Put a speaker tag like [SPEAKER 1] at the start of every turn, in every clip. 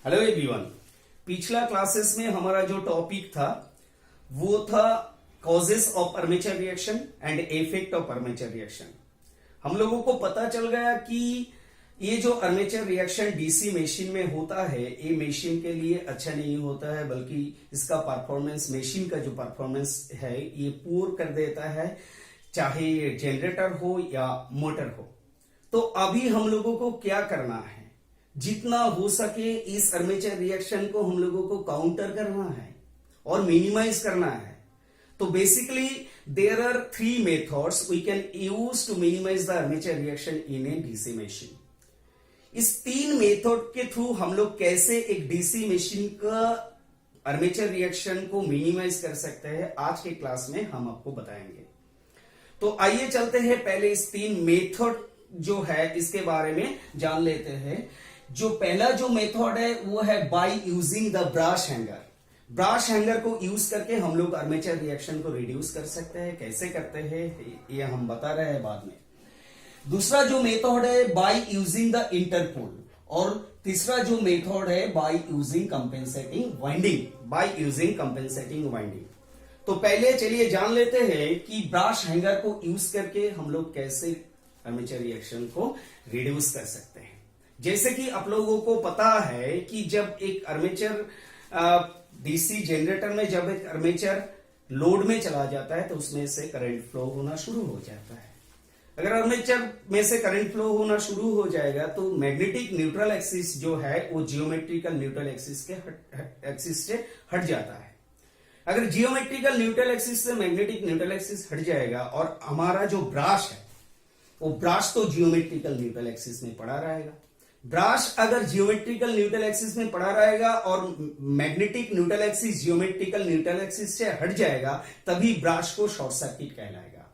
[SPEAKER 1] Hello everyone. पिछला classes में हमारा जो टॉपिक था वो था causes of armature reaction and effect of armature reaction. हम लोगों को पता चल गया कि ये जो आर्मेचर रिएक्शन डीसी मशीन में होता है ये मशीन के लिए अच्छा नहीं होता है, बल्कि इसका परफॉर्मेंस, मशीन का जो परफॉर्मेंस है ये पुअर कर देता है, चाहे ये जनरेटर हो या मोटर हो। तो अभी हम लोगों को क्या करना है, जितना हो सके इस आर्मेचर रिएक्शन को हम लोगों को काउंटर करना है और मिनिमाइज करना है। तो basically there are 3 methods we can use to minimise the armature reaction in a DC machine. इस 3 मेथड के थ्रू हम लोग कैसे एक डीसी मशीन का आर्मेचर रिएक्शन को मिनिमाइज कर सकते हैं, आज के क्लास में हम आपको बताएंगे। तो आइए चलते हैं, पहले इस 3 मेथड जो है इसके बारे में जान लेते हैं। जो पहला जो मेथड है वो है by using the brush hanger. Brush hanger को यूज करके हम लोग आर्मेचर रिएक्शन को रिड्यूस कर सकते हैं। कैसे करते हैं ये हम बता रहे हैं बाद में। दूसरा जो मेथड है बाय यूजिंग द इंटरपोल, और तीसरा जो मेथड है by using compensating winding. By using compensating winding. तो पहले चलिए जान लेते हैं कि ब्रश हैंगर को यूज करके हम लोग कैसे आर्मेचर रिएक्शन को रिड्यूस कर सकते हैं। जैसे कि आप लोगों को पता है कि जब एक आर्मेचर डीसी जनरेटर में जब एक आर्मेचर लोड में चला जाता है तो उसमें से करंट फ्लो होना शुरू हो जाता है। अगर आर्मेचर में से करंट फ्लो होना शुरू हो जाएगा तो मैग्नेटिक न्यूट्रल एक्सिस जो है वो जियोमेट्रिकल न्यूट्रल एक्सिस के एक्सिस से हट जाता है। अगर जियोमेट्रिकल न्यूट्रल एक्सिस से मैग्नेटिक न्यूट्रल एक्सिस हट जाएगा और हमारा जो ब्रश है वो ब्रश तो जियोमेट्रिकल न्यूट्रल एक्सिस में पड़ा रहेगा। ब्रश अगर जियोमेट्रिकल न्यूट्रल एक्सिस में पड़ा रहेगा और magnetic neutral axis geometrical neutral axis से हट जाएगा, तभी ब्रश को शॉर्ट सर्किट कहलाएगा।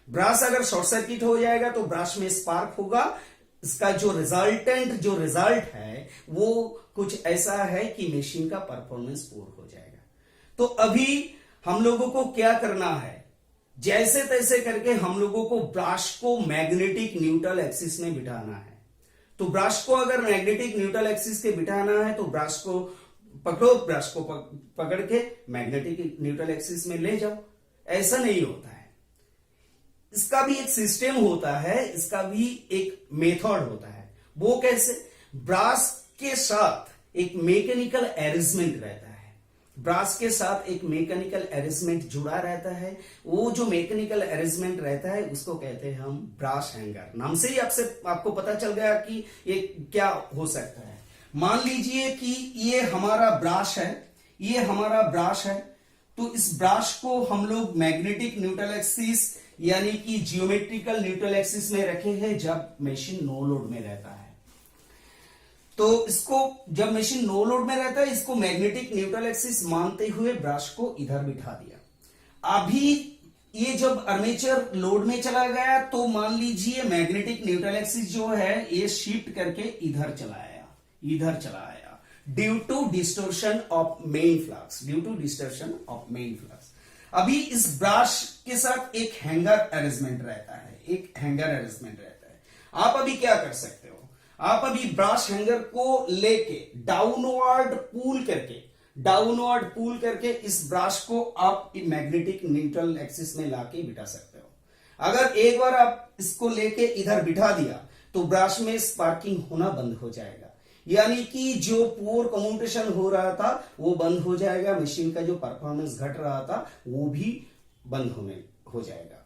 [SPEAKER 1] ब्रश अगर शॉर्ट सर्किट हो जाएगा तो ब्रश में स्पार्क होगा। इसका जो रिजल्ट है वो कुछ ऐसा है कि मशीन का परफॉर्मेंस पुअर हो जाएगा। तो अभी हम लोगों को क्या करना है, जैसे तैसे करके हम लोगों को ब्रश को मैग्नेटिक न्यूट्रल एक्सिस में बिठाना है। तो ब्रश को अगर मैग्नेटिक न्यूट्रल एक्सिस के बिठाना है तो ब्रश को पकड़ो, ब्रश को पकड़ के मैग्नेटिक न्यूट्रल एक्सिस में ले जाओ। ऐसा नहीं होता है। इसका भी एक सिस्टम होता है, इसका भी एक मेथड होता है। वो कैसे? ब्रश के साथ एक मैकेनिकल अरेंजमेंट रहता है। ब्रश के साथ एक मैकेनिकल अरेंजमेंट जुड़ा रहता है। वो जो मैकेनिकल अरेंजमेंट रहता है उसको कहते हैं हम ब्रश हैंगर। नाम से ही आपको पता चल गया कि ये क्या हो सकता है। मान लीजिए कि ये हमारा ब्रश है, तो इस ब्रश को हम लोग मैग्नेटिक न्यूट्रल एक्सिस यानी कि जियोमेट्रिकल न्यूट्रल एक्सिस में रखे हैं जब मशीन नो लोड में रहता है। तो इसको जब मशीन नो लोड में रहता है इसको मैग्नेटिक न्यूट्रल एक्सिस मानते हुए ब्रश को इधर बिठा दिया। अभी ये जब आर्मेचर लोड में चला गया तो मान लीजिए मैग्नेटिक न्यूट्रल एक्सिस जो है ये शिफ्ट करके इधर चला आया due to distortion of main flux. अभी इस ब्रश के साथ एक हैंगर अरेंजमेंट रहता है। आप अभी क्या कर सकते हो, आप अभी ब्रश हैंगर को लेके डाउनवर्ड पुल करके इस ब्रश को आप मैग्नेटिक न्यूट्रल एक्सिस में लाके बिठा सकते हो। अगर एक बार आप इसको लेके इधर बिठा दिया तो ब्रश में स्पार्किंग होना बंद हो जाएगा, यानी कि जो पुअर कम्यूटेशन हो रहा था वो बंद हो जाएगा। मशीन का जो परफॉर्मेंस घट रहा था वो भी बंद हो जाएगा।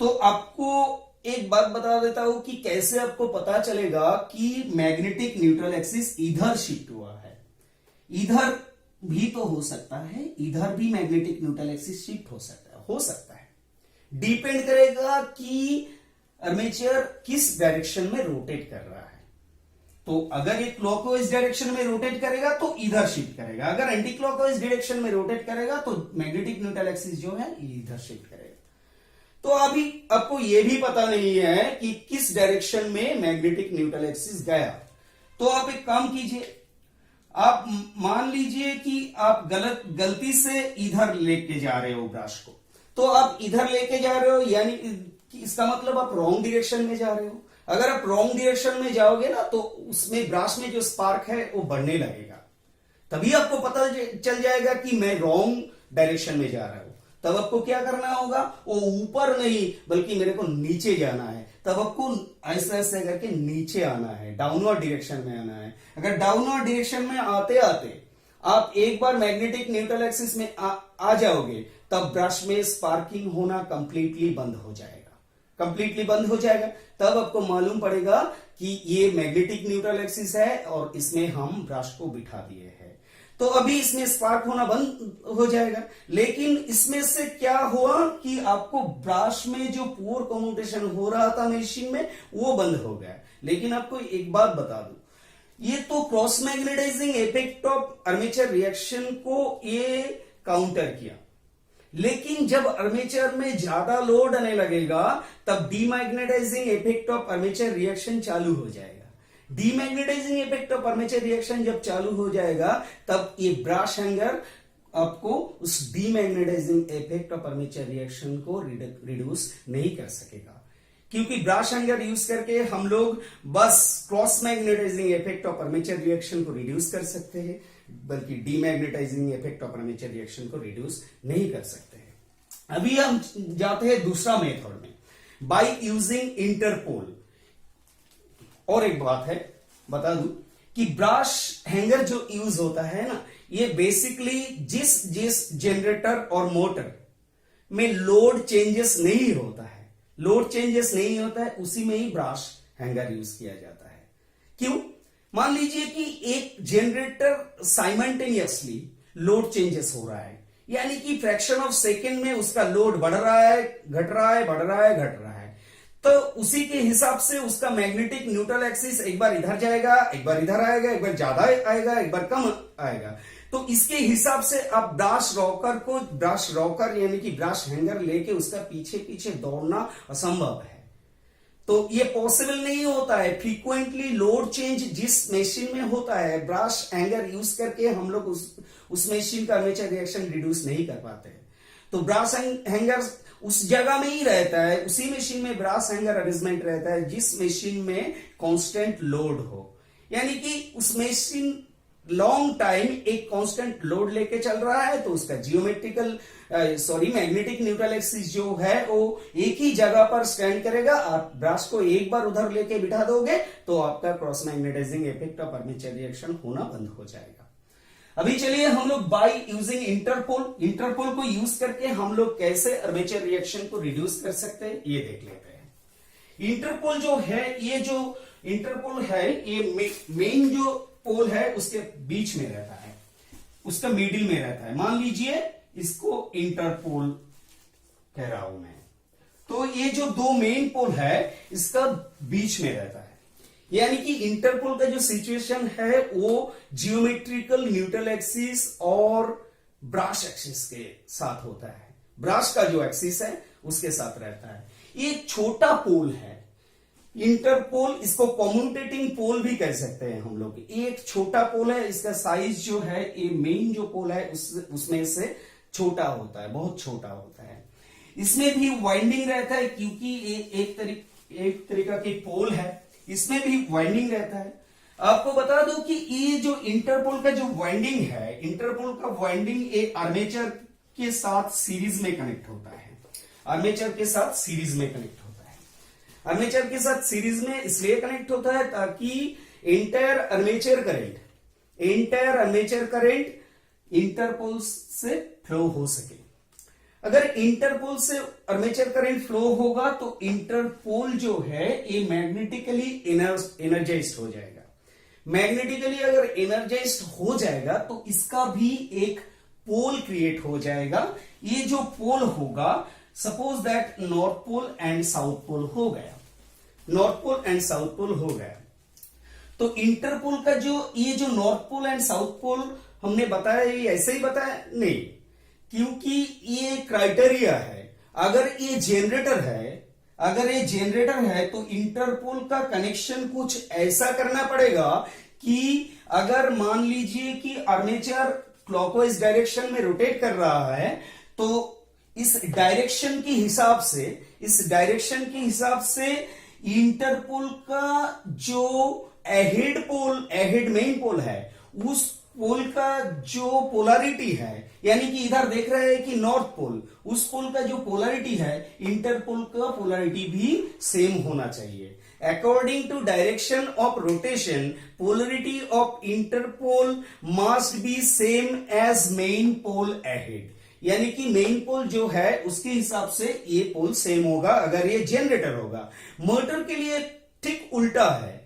[SPEAKER 1] तो आपको एक बात बता देता हूं कि कैसे आपको पता चलेगा कि मैग्नेटिक न्यूट्रल एक्सिस इधर शिफ्ट हुआ है। इधर भी तो हो सकता है, इधर भी मैग्नेटिक न्यूट्रल एक्सिस शिफ्ट हो सकता है। डिपेंड करेगा कि आर्मेचर किस डायरेक्शन में रोटेट कर रहा है। तो अगर ये क्लॉकवाइज डायरेक्शन में रोटेट करेगा तो इधर शिफ्ट करेगा, अगर एंटी क्लॉकवाइज डायरेक्शन में रोटेट करेगा तो मैग्नेटिक न्यूट्रल एक्सिस जो है इधर शिफ्ट करेगा। तो अभी आपको यह भी पता नहीं है कि किस डायरेक्शन में मैग्नेटिक न्यूट्रल एक्सिस गया। तो आप एक काम कीजिए, आप मान लीजिए कि आप गलती से इधर लेके जा रहे हो ब्रश को, तो आप इधर लेके जा रहे हो, यानी इसका मतलब आप रॉन्ग डायरेक्शन में जा रहे हो। अगर आप रॉन्ग डायरेक्शन में जाओगे ना तो उसमें ब्रश में जो स्पार्क है वो बढ़ने लगेगा, तभी आपको पता चल जाएगा कि मैं रॉन्ग डायरेक्शन में जा रहा हूं। तब आपको क्या करना होगा, वो ऊपर नहीं बल्कि मेरे को नीचे जाना है। तब आपको ऐसे ऐसे करके नीचे आना है, डाउनवर्ड डायरेक्शन में आना है। अगर डाउनवर्ड डायरेक्शन में आते आते आप एक बार मैग्नेटिक न्यूट्रल एक्सिस में आ जाओगे, तब ब्रश में स्पार्किंग होना कंप्लीटली बंद हो जाएगा, कंप्लीटली बंद हो जाएगा। तब आपको मालूम पड़ेगा कि ये मैग्नेटिक न्यूट्रल एक्सिस है और इसमें हम ब्रश को बिठा दिए हैं। तो अभी इसमें स्पार्क होना बंद हो जाएगा। लेकिन इसमें से क्या हुआ कि आपको ब्रश में जो पोर कम्यूटेशन हो रहा था मशीन में वो बंद हो गया। लेकिन आपको एक बात बता दूं, ये तो cross magnetising effect of armature reaction को ये काउंटर किया, लेकिन जब आर्मेचर में ज्यादा लोड आने लगेगा तब demagnetising effect of armature reaction चालू हो जाएगा। Demagnetising effect of armature reaction जब चालू हो जाएगा तब ये ब्रश हैंगर आपको उस demagnetising effect of armature reaction को रिड्यूस नहीं कर सकेगा, क्योंकि ब्रश हैंगर यूज करके हम लोग बस cross magnetising effect of armature reaction को रिड्यूस कर सकते हैं, बल्कि demagnetising effect of armature reaction को रिड्यूस नहीं कर सकते हैं। अभी हम जाते हैं दूसरा मेथड में, बाय यूजिंग इंटरपोल। और एक बात है बता दूं कि ब्रश हैंगर जो यूज होता है ना, ये बेसिकली जिस जनरेटर और मोटर में लोड चेंजेस नहीं होता है, लोड चेंजेस नहीं होता है, उसी में ही ब्रश हैंगर यूज किया जाता है। क्यों? मान लीजिए कि एक जनरेटर साइमल्टेनियसली लोड चेंजेस हो रहा है, यानी कि फ्रैक्शन ऑफ सेकेंड में उसका लोड बढ़ रहा है, घट रहा है, बढ़ रहा है, घट रहा है। तो उसी के हिसाब से उसका मैग्नेटिक न्यूट्रल एक्सिस एक बार इधर जाएगा, एक बार इधर आएगा, एक बार ज्यादा आएगा, एक बार कम आएगा। तो इसके हिसाब से आप ब्रश रॉकर यानी कि ब्रश हैंगर लेके उसका पीछे पीछे दौड़ना असंभव है। तो ये पॉसिबल नहीं होता है। फ्रीक्वेंटली लोड चेंज जिस मशीन में होता है, ब्रश हैंगर यूज करके हम लोग उस मशीन का आर्मेचर रिएक्शन रिड्यूस नहीं कर पाते हैं। तो ब्रश हैंगर उस जगह में ही रहता है, उसी मशीन में ब्रश हैंगर अरेंजमेंट रहता है जिस मशीन में कांस्टेंट लोड हो, यानी कि उस मशीन लॉन्ग टाइम एक कांस्टेंट लोड लेके चल रहा है, तो उसका मैग्नेटिक न्यूट्रल एक्सिस जो है वो एक ही जगह पर स्टैंड करेगा। आप ब्रश को एक बार उधर लेके बिठा दोगे तो आपका cross magnetising effect of armature reaction होना बंद हो जाएगा। अभी चलिए हम लोग बाय यूजिंग इंटरपोल को यूज करके हम लोग कैसे आर्मेचर रिएक्शन को रिड्यूस कर सकते हैं ये देख लेते हैं। इंटरपोल जो है, ये जो इंटरपोल है ये मेन जो पोल है उसके बीच में रहता है, उसका मिडिल में रहता है। मान लीजिए इसको इंटरपोल कह रहा हूं मैं, तो ये जो दो मेन पोल है इसका बीच में रहता है, यानी कि इंटरपोल का जो सिचुएशन है वो जियोमेट्रिकल न्यूट्रल एक्सिस और ब्रश एक्सिस के साथ होता है। ब्रश का जो एक्सिस है उसके साथ रहता है। ये छोटा पोल है इंटरपोल, इसको कम्यूटेटिंग पोल भी कह सकते हैं हम लोग। एक छोटा पोल है, इसका साइज जो है ये मेन जो पोल है उसमें से छोटा होता है, बहुत छोटा होता है। इसमें भी वाइंडिंग रहता है, क्योंकि ये एक तरीका की पोल है, इसमें भी वाइंडिंग रहता है। आपको बता दूं कि ये जो इंटरपोल का जो वाइंडिंग है, इंटरपोल का वाइंडिंग ये आर्मेचर के साथ सीरीज में कनेक्ट होता है, आर्मेचर के साथ सीरीज में कनेक्ट होता है। आर्मेचर के साथ सीरीज में इसलिए कनेक्ट होता है ताकि एंटायर आर्मेचर करंट इंटरपोल से फ्लो हो सके। अगर इंटरपोल से आर्मेचर करंट फ्लो होगा तो इंटरपोल जो है ये मैग्नेटिकली एनर्जाइज्ड हो जाएगा। मैग्नेटिकली अगर एनर्जाइज्ड हो जाएगा तो इसका भी एक पोल क्रिएट हो जाएगा। ये जो पोल होगा, suppose that north pole and south pole हो गया, north pole and south pole हो गया। तो इंटरपोल का ये जो north pole and south pole हमने बताया, ये ऐसे ही बताया नहीं, क्योंकि ये क्राइटेरिया है। अगर ये जनरेटर है तो इंटरपोल का कनेक्शन कुछ ऐसा करना पड़ेगा कि अगर मान लीजिए कि आर्मेचर क्लॉकवाइज डायरेक्शन में रोटेट कर रहा है तो इस डायरेक्शन के हिसाब से इंटरपोल का जो एहेड मेन पोल है, उस पोल का जो पोलैरिटी है, यानी कि इधर देख रहे हैं कि नॉर्थ पोल, उस पोल का जो पोलैरिटी है, इंटरपोल का पोलैरिटी भी सेम होना चाहिए। According to direction of rotation, polarity of interpole must be same as main pole ahead. यानी कि मेन पोल जो है उसके हिसाब से ये पोल सेम होगा अगर ये जनरेटर होगा। मोटर के लिए ठीक उल्टा है,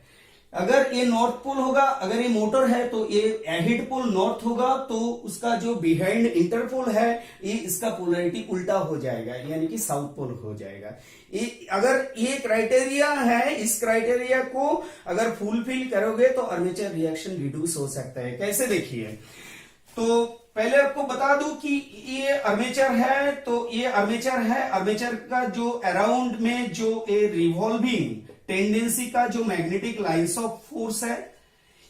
[SPEAKER 1] अगर ये नॉर्थ पोल होगा, अगर ये मोटर है तो ये अहेड पोल नॉर्थ होगा, तो उसका जो बिहाइंड इंटरपोल है ये इसका पोलैरिटी उल्टा हो जाएगा, यानी कि साउथ पोल हो जाएगा। अगर ये क्राइटेरिया है, इस क्राइटेरिया को अगर फुलफिल करोगे तो आर्मेचर रिएक्शन रिड्यूस हो सकता है। कैसे देखिए, तो पहले आपको बता दूं कि ये आर्मेचर है, तो ये आर्मेचर है, आर्मेचर का जो अराउंड में जो ए रिवॉल्विंग टेंडेंसी का जो मैग्नेटिक लाइंस ऑफ फोर्स है,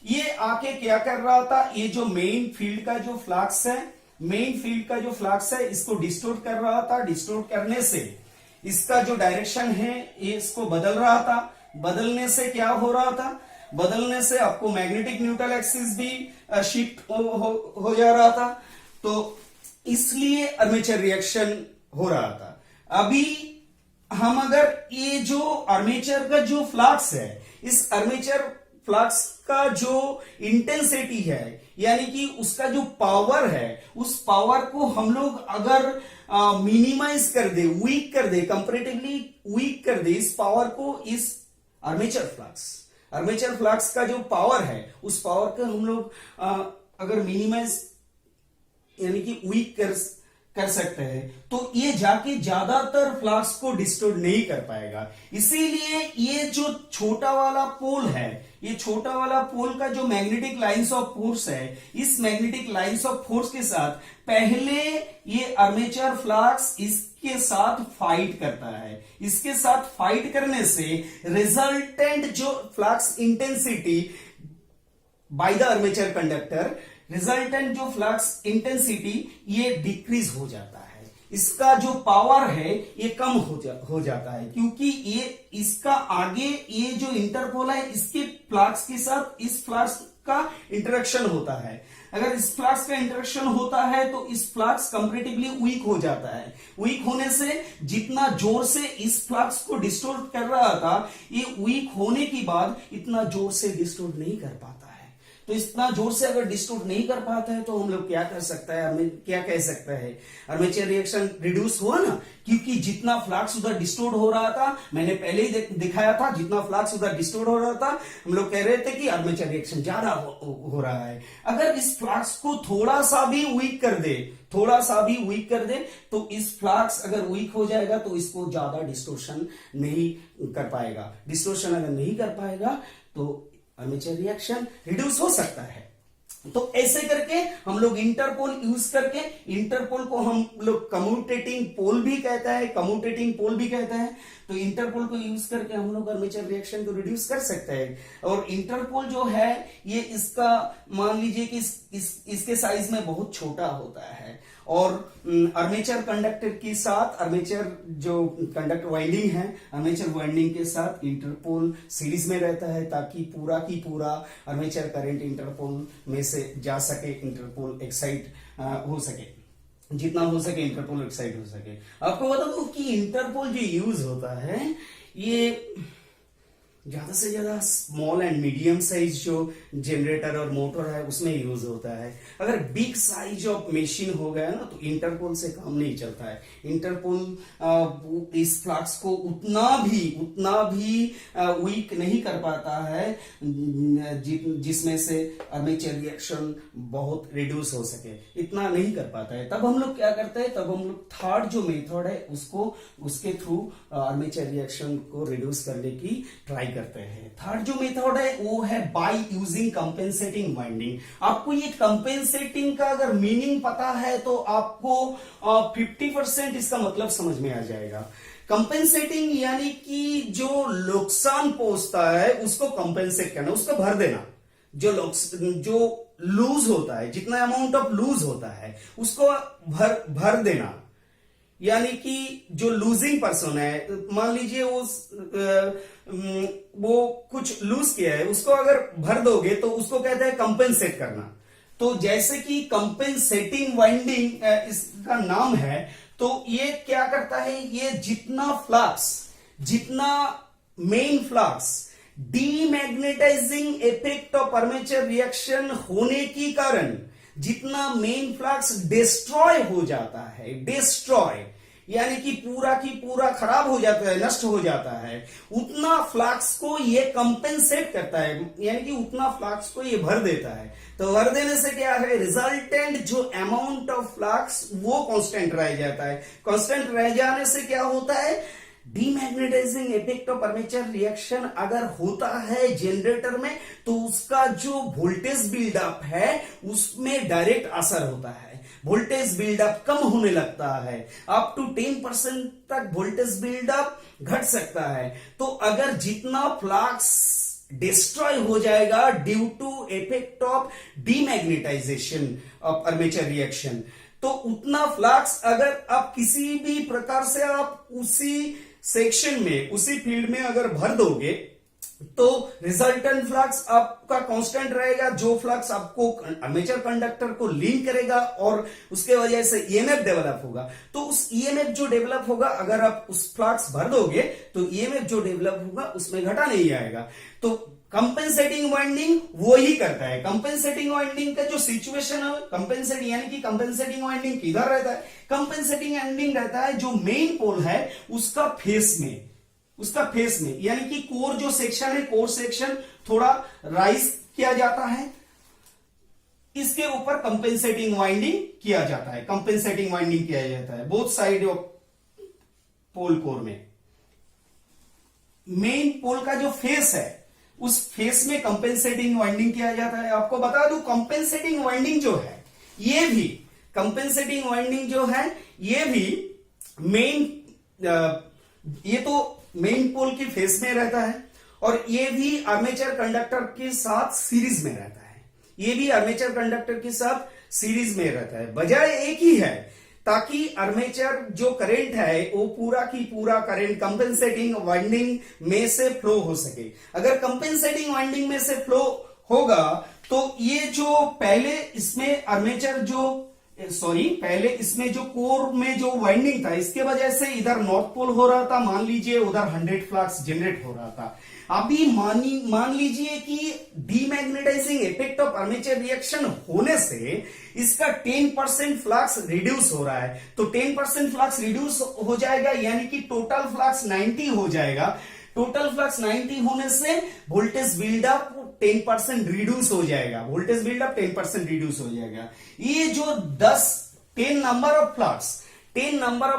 [SPEAKER 1] ये आके क्या कर रहा था, ये जो मेन फील्ड का जो फ्लक्स है, मेन फील्ड का जो फ्लक्स है इसको डिस्टोर्ट कर रहा था। डिस्टोर्ट करने से इसका जो डायरेक्शन है ये इसको बदल रहा था। बदलने से क्या हो रहा था, बदलने से आपको मैग्नेटिक न्यूट्रल एक्सिस भी शिफ्ट हो जा रहा था, तो इसलिए आर्मेचर रिएक्शन हो रहा था। अभी हम अगर ये जो आर्मेचर का जो फ्लक्स है, इस आर्मेचर फ्लक्स का जो इंटेंसिटी है, यानी कि उसका जो पावर है, उस पावर को हम लोग अगर मिनिमाइज कर दे, वीक कर दे, कंपैरेटिवली वीक कर दे इस पावर को, इस आर्मेचर फ्लक्स का जो पावर है उस पावर को हम लोग अगर मिनिमाइज यानी कि वीक कर सकते हैं, तो ये जाके ज्यादातर फ्लक्स को डिस्टोर्ट नहीं कर पाएगा। इसीलिए ये जो छोटा वाला पोल है, ये छोटा वाला पोल का जो मैग्नेटिक लाइंस ऑफ फोर्स है, इस मैग्नेटिक लाइंस ऑफ फोर्स के साथ पहले ये आर्मेचर फ्लक्स इसके साथ फाइट करता है। इसके साथ फाइट करने से रिजल्टेंट जो flux intensity by the armature conductor, resultant जो फ्लक्स इंटेंसिटी ये डिक्रीज हो जाता है। इसका जो पावर है ये कम हो जाता है, क्योंकि ये इसका आगे ये जो इंटरपोल है इसके फ्लक्स के साथ इस फ्लक्स का इंटरेक्शन होता है। अगर इस फ्लक्स का इंटरेक्शन होता है तो इस फ्लक्स कंपैरेटिवली वीक हो जाता है। वीक होने से जितना जोर से इस फ्लक्स को डिस्टोर्ट कर रहा था, ये वीक होने के बाद इतना जोर से डिस्टोर्ट नहीं कर पाता है। तो इतना जोर से अगर डिस्टोर्ट नहीं कर पाता है तो हम लोग क्या कर सकता है, हमें क्या कह सकता है, आर्मेचर रिएक्शन रिड्यूस हुआ ना, क्योंकि जितना फ्लक्स उधर डिस्टोर्ट हो रहा था, मैंने पहले ही दिखाया था, जितना फ्लक्स उधर डिस्टोर्ट हो रहा था, हम लोग कह रहे थे कि आर्मेचर रिएक्शन ज्यादा हो रहा है। अगर इस फ्लक्स को थोड़ा सा भी वीक कर दे, थोड़ा सा भी वीक कर दे, तो इस फ्लक्स अगर वीक हो जाएगा तो इसको ज्यादा डिस्टोर्शन नहीं कर पाएगा। डिस्टोर्शन अगर नहीं कर पाएगा तो आर्मेचर रिएक्शन रिड्यूस हो सकता है। तो ऐसे करके हम लोग इंटरपोल यूज करके, इंटरपोल को हम लोग कम्यूटेटिंग पोल भी कहता है, कम्यूटेटिंग पोल भी कहता है, तो इंटरपोल को यूज करके हम लोग आर्मेचर रिएक्शन को रिड्यूस कर सकते हैं। और इंटरपोल जो है ये इसका मान लीजिए कि इसके साइज में बहुत छोटा होता है, और आर्मेचर कंडक्टर के साथ, आर्मेचर जो कंडक्टर वाइंडिंग है, आर्मेचर वाइंडिंग के साथ इंटरपोल सीरीज में रहता है, ताकि पूरा की पूरा आर्मेचर करंट इंटरपोल में से जा सके, इंटरपोल एक्साइट हो सके, जितना हो सके इंटरपोल एक्साइट हो सके। आपको बता दूं कि इंटरपोल जो यूज होता है ये ज्यादा से ज्यादा स्मॉल एंड मीडियम साइज जो जनरेटर और मोटर है उसमें यूज होता है। अगर बिग साइज ऑफ मशीन हो गया ना तो इंटरपोल से काम नहीं चलता है। इंटरपोल इस फ्लक्स को उतना भी वीक नहीं कर पाता है जिसमें से आर्मेचर रिएक्शन बहुत रिड्यूस हो सके, इतना नहीं कर पाता है। तब हम लोग क्या करते हैं, तब हम लोग थर्ड जो मेथड है उसके थ्रू आर्मेचर रिएक्शन को रिड्यूस करने की ट्राई करते हैं। थर्ड जो मेथड है वो है बाय यूजिंग कंपेंसेटिंग वाइंडिंग। आपको ये कंपेंसेटिंग का अगर मीनिंग पता है तो आपको 50% इसका मतलब समझ में आ जाएगा। कंपेंसेटिंग यानी कि जो नुकसान पहुंचता है उसको कंपेंसेट करना, उसको भर देना। जो लूज होता है, जितना अमाउंट ऑफ लूज होता है उसको भर देना, यानी कि जो लूजिंग पर्सन है, मान लीजिए वो कुछ लूज किया है, उसको अगर भर दोगे तो उसको कहते हैं कंपेंसेट करना। तो जैसे कि कंपेंसेटिंग वाइंडिंग इसका नाम है, तो ये क्या करता है, ये जितना main flux demagnetising effect of armature reaction होने के कारण जितना मेन फ्लक्स डिस्ट्रॉय हो जाता है, डिस्ट्रॉय यानी कि पूरा की पूरा खराब हो जाता है, नष्ट हो जाता है, उतना फ्लक्स को ये कंपेंसेट करता है, यानी कि उतना फ्लक्स को ये भर देता है। तो भर देने से क्या है, रिजल्टेंट जो अमाउंट ऑफ फ्लक्स वो कांस्टेंट रह जाता है। कांस्टेंट रह जाने से क्या होता है, demagnetising effect of armature reaction अगर होता है जनरेटर में, तो उसका जो वोल्टेज बिल्डअप है उसमें डायरेक्ट असर होता है। वोल्टेज बिल्डअप कम होने लगता है, अप टू 10% तक वोल्टेज बिल्डअप घट सकता है। तो अगर जितना फ्लक्स डिस्ट्रॉय हो जाएगा due to effect of demagnetisation of armature reaction, तो उतना फ्लक्स अगर आप किसी भी प्रकार से आप उसी सेक्शन में, उसी फील्ड में अगर भर दोगे, तो रिजल्टेंट फ्लक्स आपका कांस्टेंट रहेगा। जो फ्लक्स आपको आर्मेचर कंडक्टर को लिंक करेगा और उसके वजह से ईएमएफ डेवलप होगा, तो उस ईएमएफ जो डेवलप होगा, अगर आप उस फ्लक्स भर दोगे तो ईएमएफ जो डेवलप होगा उसमें घटा नहीं आएगा। तो कंपेंसेटिंग वाइंडिंग वो ही करता है। कंपेंसेटिंग वाइंडिंग का जो सिचुएशन है, कंपेंसेटिंग यानी कि कंपेंसेटिंग वाइंडिंग किधर रहता है, कंपेंसेटिंग वाइंडिंग रहता है जो मेन पोल है उसका फेस में, यानी कि कोर जो सेक्शन है, कोर सेक्शन थोड़ा राइज किया जाता है, इसके ऊपर कंपेंसेटिंग वाइंडिंग किया जाता है। कंपेंसेटिंग वाइंडिंग किया जाता है both side of pole core में। मेन पोल का जो फेस है, उस फेस में कंपेंसेटिंग वाइंडिंग किया जाता है। आपको बता दूं, कंपेंसेटिंग वाइंडिंग जो है, ये भी कंपेंसेटिंग वाइंडिंग जो है, ये भी ये तो मेन पोल की फेस में रहता है, और ये भी आर्मेचर कंडक्टर के साथ सीरीज में रहता है। ये भी आर्मेचर कंडक्टर के साथ सीरीज में रहता है। वजह एक ही है, ताकि आर्मेचर जो करंट है वो पूरा की पूरा करंट कंपेंसेटिंग वाइंडिंग में से फ्लो हो सके। अगर कंपेंसेटिंग वाइंडिंग में से फ्लो होगा तो ये जो पहले इसमें जो कोर में जो वाइंडिंग था, इसके वजह से इधर नॉर्थ पोल हो रहा था, मान लीजिए उधर 100 फ्लक्स जनरेट हो रहा था। अभी मान लीजिए कि demagnetising effect of armature reaction होने से इसका 10% फ्लक्स रिड्यूस हो रहा है। तो 10% फ्लक्स रिड्यूस हो जाएगा, यानी कि टोटल फ्लक्स 90 हो जाएगा। टोटल फ्लक्स 90 होने से वोल्टेज बिल्डअप 10% रिड्यूस हो जाएगा। वोल्टेज बिल्डअप 10% रिड्यूस हो जाएगा। ये जो 10 नंबर ऑफ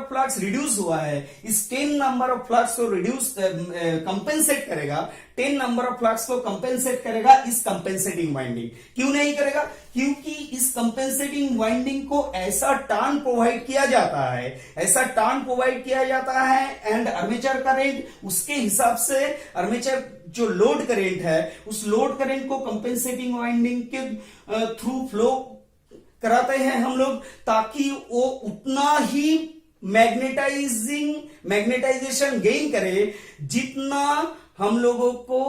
[SPEAKER 1] फ्लक्स रिड्यूस हुआ है, इस 10 नंबर ऑफ फ्लक्स को कंपेंसेट करेगा, 10 नंबर ऑफ फ्लक्स को कंपेंसेट करेगा इस कंपेंसेटिंग वाइंडिंग। क्यों नहीं करेगा? क्योंकि इस कंपेंसेटिंग वाइंडिंग को ऐसा टर्न प्रोवाइड किया जाता है एंड आर्मेचर करंट उसके हिसाब से, आर्मेचर जो लोड करंट है उस लोड करंट को कंपेंसेटिंग वाइंडिंग के थ्रू फ्लो कराते हैं हम लोग, ताकि वो उतना ही मैग्नेटाइजेशन गेन करे जितना हम लोगों को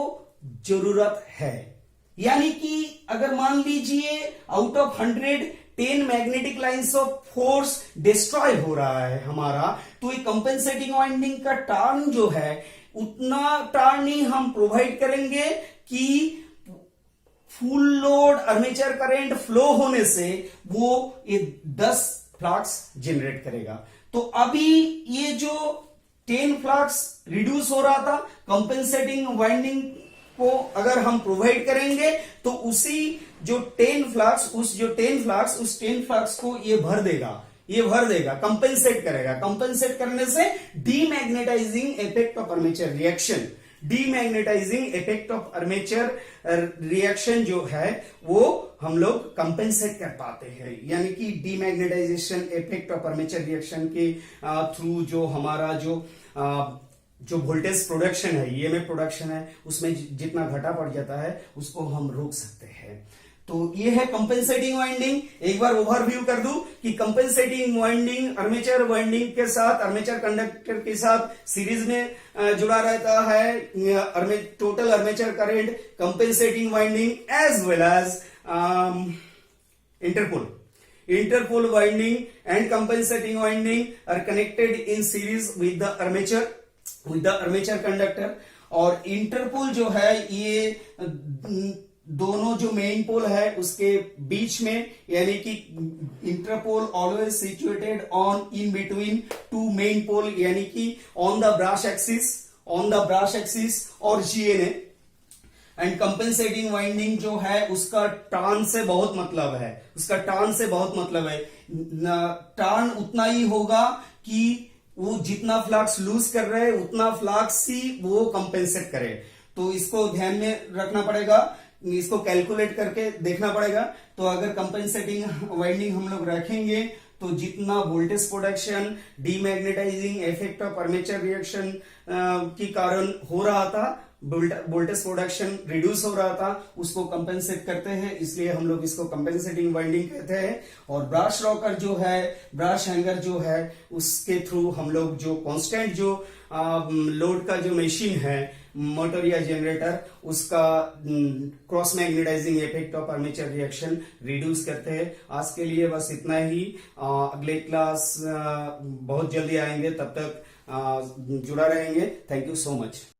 [SPEAKER 1] जरूरत है। यानी कि अगर मान लीजिए out of 100 10 magnetic lines of force destroy हो रहा है हमारा, तो ये कंपेंसेटिंग वाइंडिंग का टर्न जो है उतना टर्न ही हम प्रोवाइड करेंगे कि full load armature current flow होने से वो ये 10 फ्लक्स जनरेट करेगा। तो अभी ये जो 10 फ्लक्स रिड्यूस हो रहा था, कंपेंसेटिंग वाइंडिंग को अगर हम प्रोवाइड करेंगे तो उसी जो 10 फ्लक्स उस 10 फ्लक्स को ये भर देगा, कंपेंसेट करेगा। कंपेंसेट करने से demagnetising effect of armature reaction जो है वो हम लोग कंपेंसेट कर पाते हैं। यानी कि demagnetisation effect of armature reaction के थ्रू जो हमारा जो वोल्टेज प्रोडक्शन है, ईएमएफ प्रोडक्शन है, उसमें जितना घटा पड़ जाता है उसको हम रोक सकते हैं। तो ये है कंपेंसेटिंग वाइंडिंग। एक बार ओवरव्यू कर दूं कि कंपेंसेटिंग वाइंडिंग आर्मेचर वाइंडिंग के साथ, आर्मेचर कंडक्टर के साथ सीरीज में जुड़ा रहता है total armature current, compensating winding as well as interpole winding and compensating winding are connected in series with the armature conductor। और इंटरपोल जो है ये दोनों जो मेन पोल है उसके बीच में, यानी कि interpole always situated on in between two main pole, यानी कि ऑन द ब्राश एक्सिस और जीएनए। एंड कंपेंसेटिंग वाइंडिंग जो है उसका टर्न से बहुत मतलब है, टर्न उतना ही होगा कि वो जितना फ्लक्स लूज कर रहे हैं उतना फ्लक्स ही वो कंपेंसेट करे। तो इसको ध्यान में रखना पड़ेगा, इसको कैलकुलेट करके देखना पड़ेगा। तो अगर कंपेंसेटिंग वाइंडिंग हम लोग रखेंगे तो जितना voltage production demagnetising effect of armature reaction के कारण हो रहा था, वोल्टेज प्रोडक्शन रिड्यूस हो रहा था, उसको कंपेंसेट करते हैं, इसलिए हम लोग इसको कंपेंसेटिंग वाइंडिंग कहते हैं। और ब्रश रॉकर जो है, ब्रश हैंगर जो है, उसके थ्रू हम लोग जो कांस्टेंट जो लोड का जो मशीन है, मोटर या जनरेटर, उसका cross magnetising effect of armature reaction reduce करते हैं। आज के लिए बस इतना ही। अगले क्लास बहुत जल्दी आएंगे, तब तक जुड़ा रहेंगे। Thank you so much.